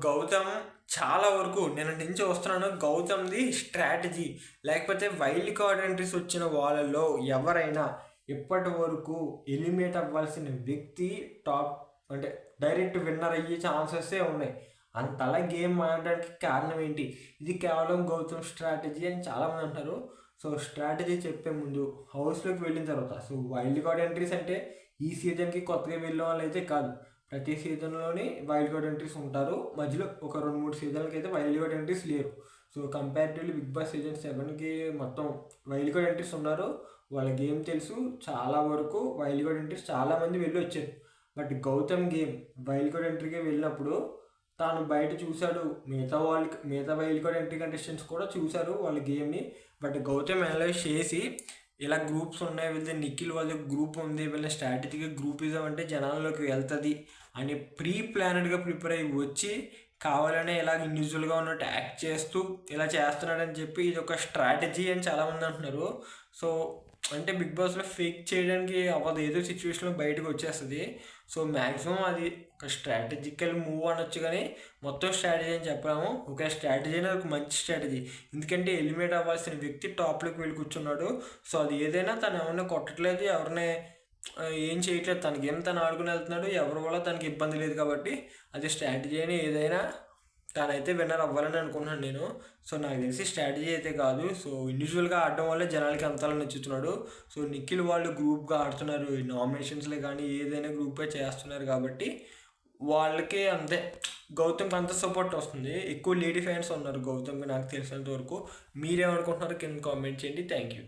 గౌతమ్ చాలా వరకు నిన్నటి నుంచి వస్తున్నాను. గౌతమ్‌ది స్ట్రాటజీ లేకపోతే వైల్డ్ కార్డ్ ఎంట్రీస్ వచ్చిన వాళ్ళలో ఎవరైనా ఇప్పటి వరకు ఎలిమినేట్ అవ్వాల్సిన వ్యక్తి టాప్ అంటే డైరెక్ట్ విన్నర్ అయ్యే ఛాన్సెసే ఉన్నాయి. అంతలా గేమ్ ఆడడానికి కారణం ఏంటి? ఇది కేవలం గౌతమ్ స్ట్రాటజీ అని చాలామంది అంటారు. సో స్ట్రాటజీ చెప్పే ముందు హౌస్లోకి వెళ్ళిన తర్వాత వైల్డ్ కార్డ్ ఎంట్రీస్ అంటే ఈ సీజన్కి కొత్తగా వెళ్ళిన వాళ్ళు అయితే కాదు. ప్రతి సీజన్లోని వైల్డ్ కార్డ్ ఎంట్రీస్ ఉంటారు. మధ్యలో ఒక 2-3 సీజన్లకి అయితే వైల్డ్ కార్డ్ ఎంట్రీస్ లేరు. So comparatively Bigg Boss season 7కి మొత్తం వైల్డ్ కార్డ్ ఎంట్రీస్ ఉన్నారు. వాళ్ళ గేమ్ తెలుసు. చాలా వరకు వైల్డ్ కార్డ్ ఎంట్రీస్ చాలామంది వెళ్ళి వచ్చారు. But Gautam game wild card ఎంట్రీకి వెళ్ళినప్పుడు తాను బయట చూశాడు. మిగతా వైల్డ్ కార్డ్ ఎంట్రీ కంటెస్టెంట్స్ కూడా చూశారు వాళ్ళ గేమ్ని. బట్ గౌతమ్ అనలైజ్ చేసి ఇలా గ్రూప్స్ ఉన్నాయి, వీళ్ళ నిఖిల్ వాళ్ళ గ్రూప్ ఉంది, వీళ్ళ స్ట్రాటజీగా గ్రూపిజం అంటే జనాల్లోకి వెళ్తుంది అని ప్లానెడ్గా ప్రిపేర్ అయ్యి వచ్చి కావాలనే ఇలా ఇండివిజువల్గా ఉన్నట్టు యాక్ట్ చేస్తూ ఇలా చేస్తున్నాడని చెప్పి ఇది ఒక స్ట్రాటజీ అని చాలామంది అంటున్నారు. సో అంటే బిగ్ బాస్లో ఫేక్ చేయడానికి అవ్వదు, ఏదో సిచ్యువేషన్లో బయటకు వచ్చేస్తుంది. సో మ్యాక్సిమం అది ఒక స్ట్రాటజికల్ మూవ్ అనొచ్చు, కానీ మొత్తం స్ట్రాటజీ అని చెప్పాము. ఒక స్ట్రాటజీ అనేది ఒక మంచి స్ట్రాటజీ, ఎందుకంటే ఎలిమినేట్ అవ్వాల్సిన వ్యక్తి టాప్లోకి వెళ్ళి కూర్చున్నాడు. సో అది ఏదైనా తను ఎవరిని కొట్టట్లేదు, ఎవరిని ఏం చేయట్లేదు, తన గేమ్ తను ఆడుకుని వెళ్తున్నాడు. ఎవరి వల్ల తనకి ఇబ్బంది లేదు కాబట్టి అది స్ట్రాటజీ అని ఏదైనా తనైతే విన్నర్ అవ్వాలని అనుకుంటున్నాను నేను. సో నాకు తెలిసి స్ట్రాటజీ అయితే కాదు. సో ఇండివిజువల్గా ఆడడం వల్లే జనాలకి అంతలా నచ్చుతున్నాడు. సో నిఖిల్ వాళ్ళు గ్రూప్గా ఆడుతున్నారు, నామినేషన్స్లో కానీ ఏదైనా గ్రూప్గా చేస్తున్నారు కాబట్టి వాళ్ళకి అంతే. గౌతమ్కి అంత సపోర్ట్ వస్తుంది. ఎక్కువ లేడీ ఫ్యాన్స్ ఉన్నారు గౌతమ్కి నాకు తెలిసినంత వరకు. మీరేమనుకుంటున్నారు కింద కామెంట్ చేయండి. Thank you.